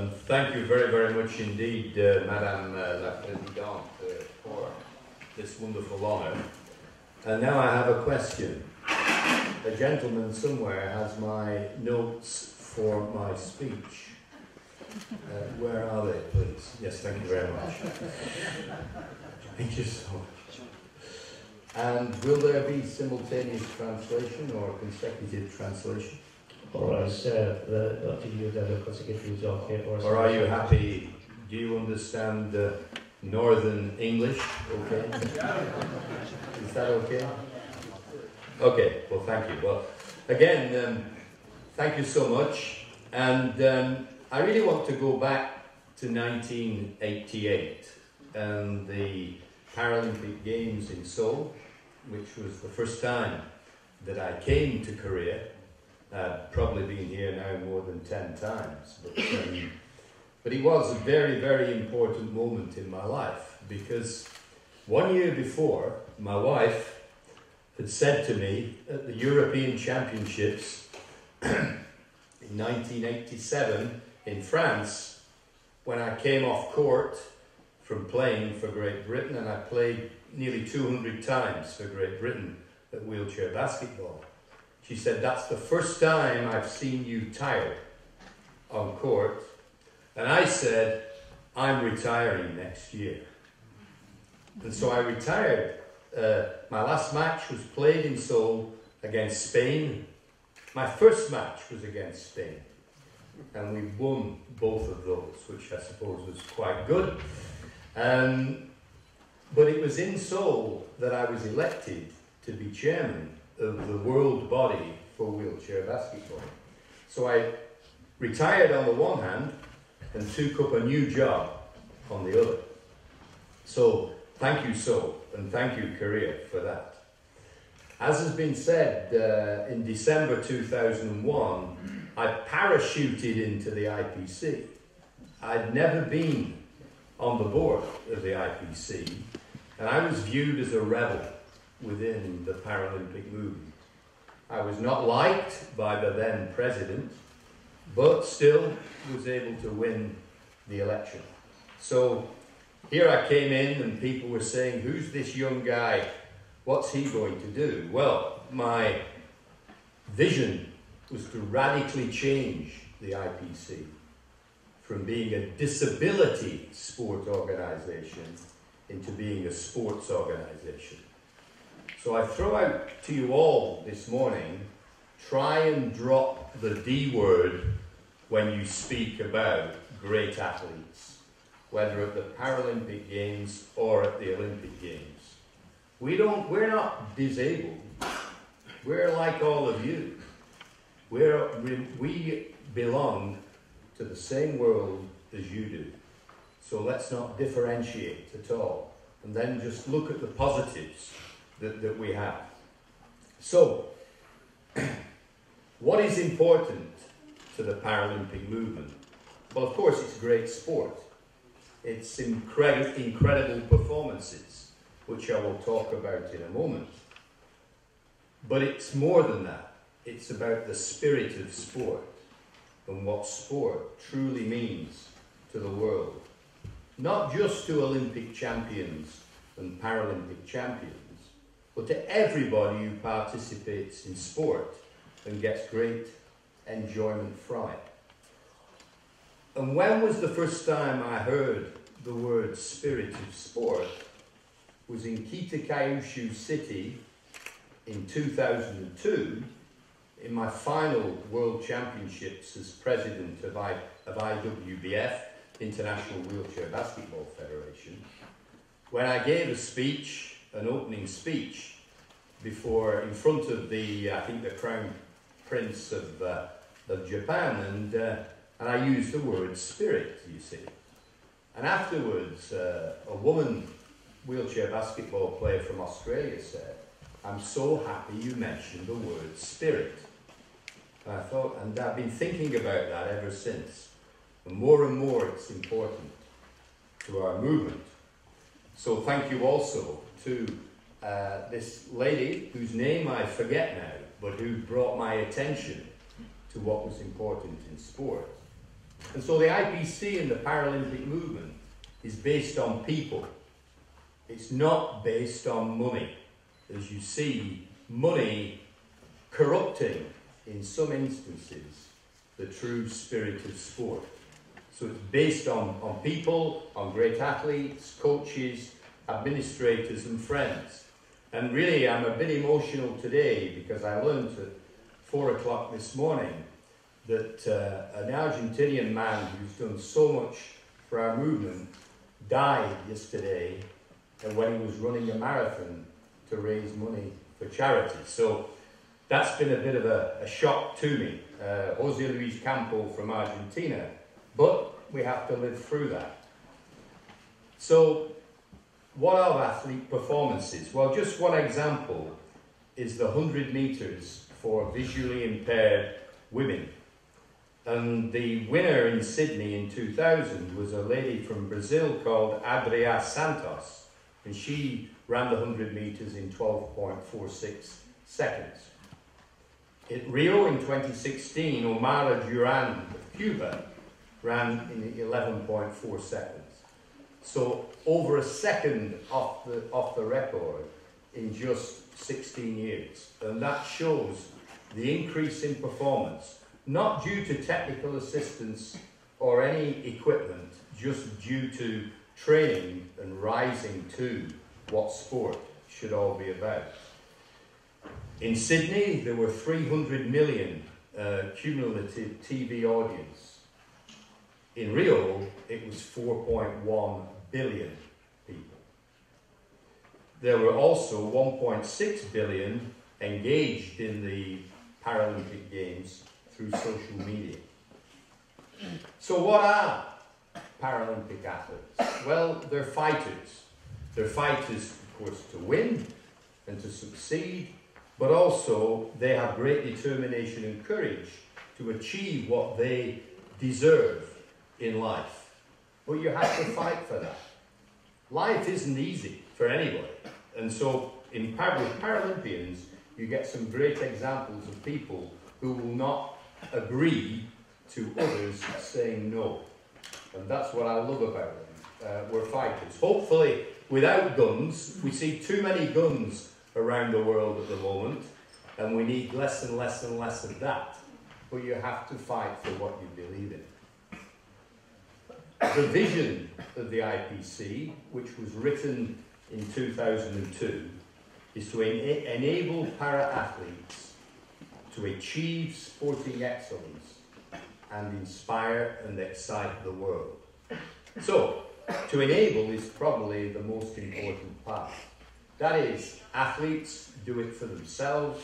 Thank you very, very much indeed, Madame la Présidente, for this wonderful honour. And now I have a question. A gentleman somewhere has my notes for my speech. Where are they, please? Yes, thank you very much. Thank you so much. And will there be simultaneous translation or consecutive translation? Or are you happy? Do you understand Northern English? Okay. Is that okay? Okay, well, thank you. Well, again, thank you so much. And I really want to go back to 1988 and the Paralympic Games in Seoul, which was the first time that I came to Korea. I've probably been here now more than 10 times, but it was a very, very important moment in my life, because 1 year before, my wife had said to me at the European Championships in 1987 in France, when I came off court from playing for Great Britain, and I played nearly 200 times for Great Britain at wheelchair basketball. She said, "That's the first time I've seen you tired on court." And I said, "I'm retiring next year." And so I retired. My last match was played in Seoul against Spain. My first match was against Spain. And we won both of those, which I suppose was quite good. But it was in Seoul that I was elected to be chairman of the world body for wheelchair basketball. So I retired on the one hand and took up a new job on the other. So thank you, Seoul, and thank you, Korea, for that. As has been said, in December 2001, I parachuted into the IPC. I'd never been on the board of the IPC, and I was viewed as a rebel within the Paralympic movement. I was not liked by the then president, but still was able to win the election. So here I came in and people were saying, "Who's this young guy? What's he going to do?" Well, my vision was to radically change the IPC from being a disability sport organisation into being a sports organisation. So I throw out to you all this morning, try and drop the D word when you speak about great athletes, whether at the Paralympic Games or at the Olympic Games. We're not disabled. We're like all of you. We belong to the same world as you do. So let's not differentiate at all. And then just look at the positives that we have. So, what is important to the Paralympic movement? Well, of course, it's great sport. It's incredible performances, which I will talk about in a moment. But it's more than that. It's about the spirit of sport and what sport truly means to the world. Not just to Olympic champions and Paralympic champions, but to everybody who participates in sport and gets great enjoyment from it. And when was the first time I heard the word spirit of sport? It was in Kita-Kyushu City in 2002, in my final World Championships as president of IWBF, International Wheelchair Basketball Federation, when I gave a speech, an opening speech, in front of I think the Crown Prince of Japan, and I used the word spirit, you see. And afterwards, a woman wheelchair basketball player from Australia said, "I'm so happy you mentioned the word spirit." And I thought, and I've been thinking about that ever since. And more it's important to our movement. So thank you also to this lady, whose name I forget now, but who brought my attention to what was important in sport. And so the IPC and the Paralympic movement is based on people. It's not based on money. As you see, money corrupting, in some instances, the true spirit of sport. So it's based on people, on great athletes, coaches, administrators and friends. And really, I'm a bit emotional today because I learned at 4 o'clock this morning that an Argentinian man who's done so much for our movement died yesterday when he was running a marathon to raise money for charity. So that's been a bit of a shock to me. Jose Luis Campo from Argentina, but we have to live through that. So what are athlete performances? Well, just one example is the 100 meters for visually impaired women. And the winner in Sydney in 2000 was a lady from Brazil called Adria Santos, and she ran the 100 meters in 12.46 seconds. At Rio in 2016, Omara Duran of Cuba ran in 11.4 seconds. So over a second off the record in just 16 years. And that shows the increase in performance, not due to technical assistance or any equipment, just due to training and rising to what sport should all be about. In Sydney, there were 300 million cumulative TV audience. In Rio, it was 4.1 billion people. There were also 1.6 billion engaged in the Paralympic Games through social media. So what are Paralympic athletes? Well, they're fighters. They're fighters, of course, to win and to succeed, but also they have great determination and courage to achieve what they deserve in life. But you have to fight for that. Life isn't easy for anybody. And so with Paralympians, you get some great examples of people who will not agree to others saying no. And that's what I love about them. We're fighters. Hopefully, without guns, we see too many guns around the world at the moment, and we need less and less and less of that. But you have to fight for what you believe in. The vision of the IPC, which was written in 2002, is to enable para-athletes to achieve sporting excellence and inspire and excite the world. So, to enable is probably the most important part. That is, athletes do it for themselves,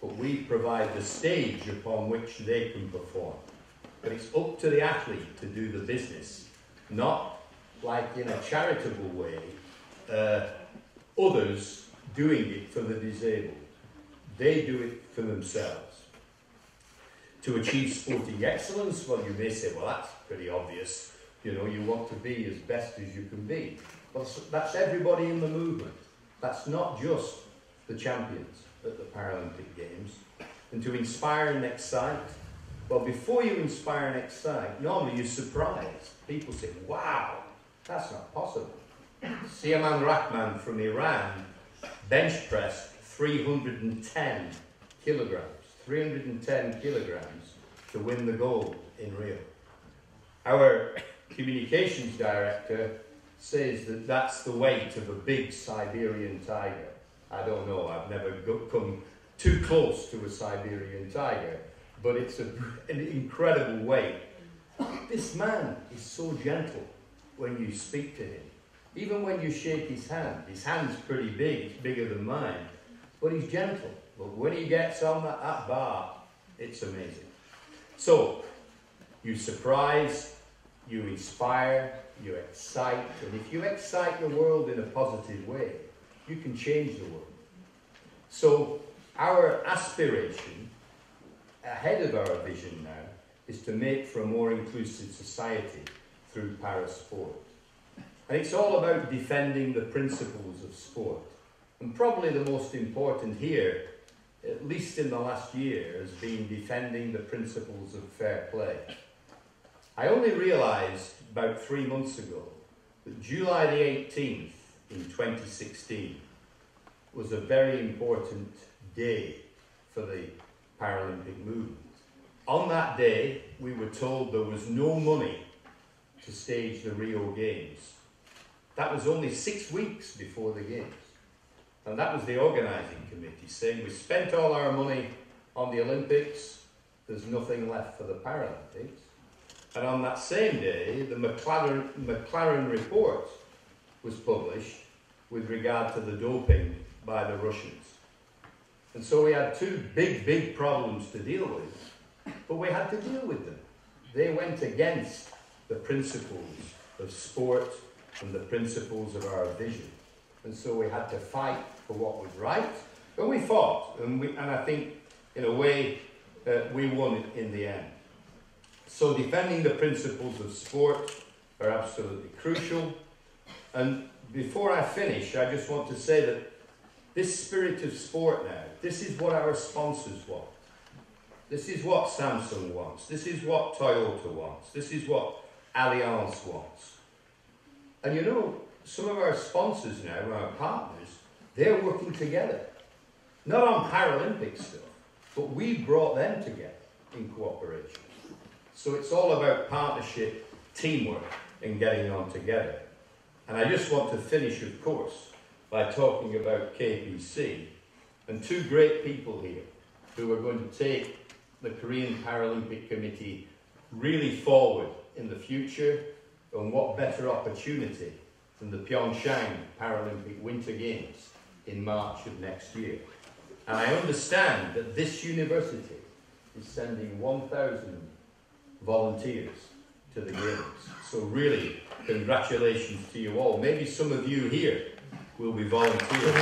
but we provide the stage upon which they can perform. But it's up to the athlete to do the business, not like in a charitable way, others doing it for the disabled. They do it for themselves. To achieve sporting excellence, well, you may say, well, that's pretty obvious. You know, you want to be as best as you can be. Well, that's everybody in the movement. That's not just the champions at the Paralympic Games. And to inspire and excite, well, before you inspire and excite, normally you're surprised. People say, wow, that's not possible. Siaman Rahman from Iran bench pressed 310 kilograms. 310 kilograms to win the gold in Rio. Our communications director says that that's the weight of a big Siberian tiger. I don't know, I've never come too close to a Siberian tiger, but it's an incredible weight. This man is so gentle when you speak to him. Even when you shake his hand's pretty big, it's bigger than mine, but he's gentle. But when he gets on that bar, it's amazing. So, you surprise, you inspire, you excite, and if you excite the world in a positive way, you can change the world. So, our aspiration, ahead of our vision now, is to make for a more inclusive society through para-sport. And it's all about defending the principles of sport. And probably the most important here, at least in the last year, has been defending the principles of fair play. I only realised about 3 months ago that July the 18th in 2016 was a very important day for the Paralympic movement. On that day, we were told there was no money to stage the Rio Games. That was only 6 weeks before the Games. And that was the organising committee saying, we spent all our money on the Olympics, there's nothing left for the Paralympics. And on that same day, the McLaren report was published with regard to the doping by the Russians. And so we had two big problems to deal with, but we had to deal with them. They went against the principles of sport and the principles of our vision. And so we had to fight for what was right, and we fought, and I think, in a way, we won in the end. So defending the principles of sport are absolutely crucial. And before I finish, I just want to say that this spirit of sport now, this is what our sponsors want. This is what Samsung wants. This is what Toyota wants. This is what Allianz wants. And you know, some of our sponsors now, our partners, they're working together. Not on Paralympic stuff, but we brought them together in cooperation. So it's all about partnership, teamwork, and getting on together. And I just want to finish, of course, by talking about KPC and two great people here who are going to take the Korean Paralympic Committee really forward in the future. And what better opportunity than the Pyeongchang Paralympic Winter Games in March of next year. And I understand that this university is sending 1,000 volunteers to the Games. So really, congratulations to you all. Maybe some of you here will be volunteering.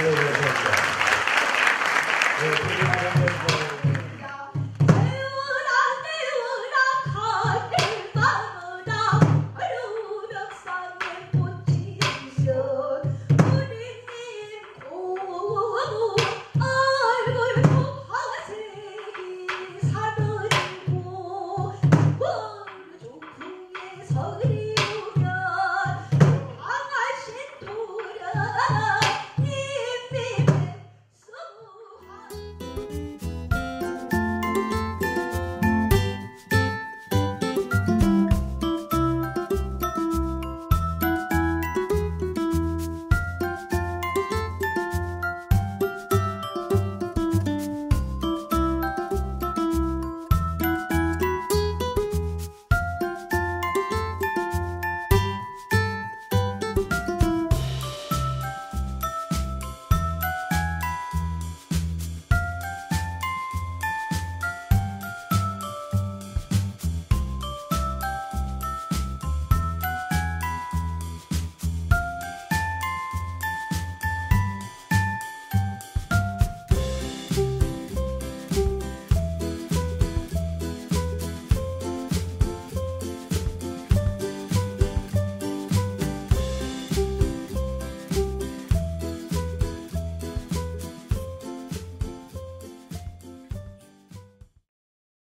서글이